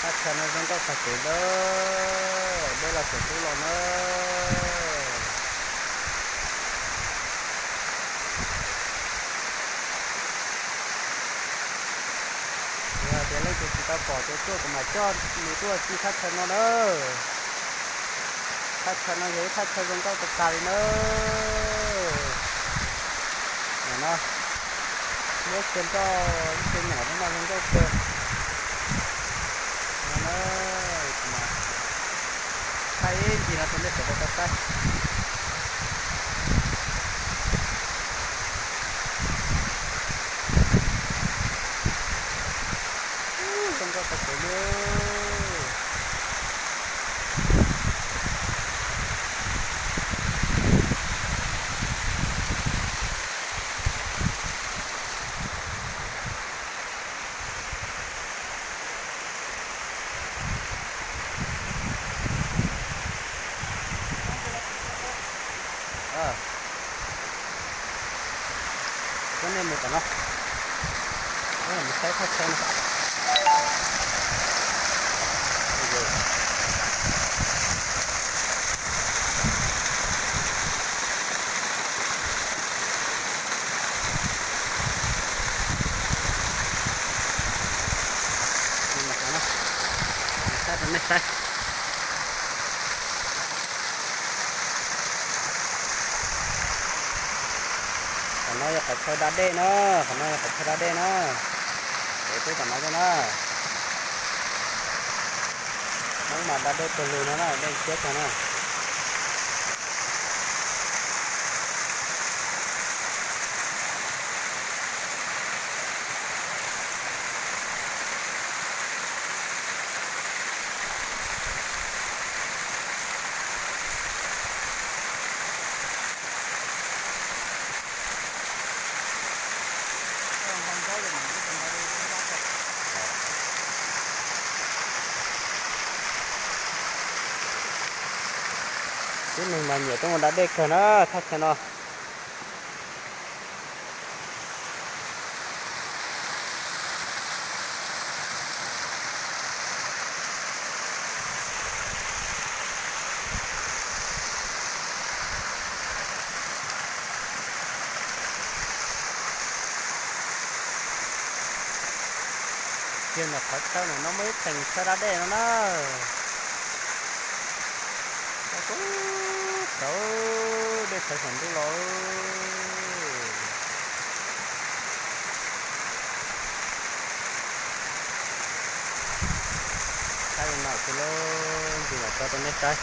phát cho nó vẫn có phát triển đó, đây là sự cố lon đó. Giờ để lấy cho chúng ta bỏ cho tua của mà cho một tua chi phát cho nó đó, phát cho nó dễ phát cho vẫn có tập tài nữa, nó nước trên nhỏ nó vẫn có cơ, nó mà thay gì là tôi biết sẽ có tay. Không có tập thể nữa. Cái này một cái nó. Đó là một cái phát sen. Này sai còn nói phải chơi đá đê nó còn nói phải chơi đá đê nó để tôi còn nói cho nó mà đá đê từ lùi nó đây chết rồi nó chứ mình mà nhiều trong đá đê cờ nó thắt cho nó kia là phải sao này nó mới thành sao đá đê nó đó để phải thành cái lỗ cái nào thì nó thì là cho tôi biết cái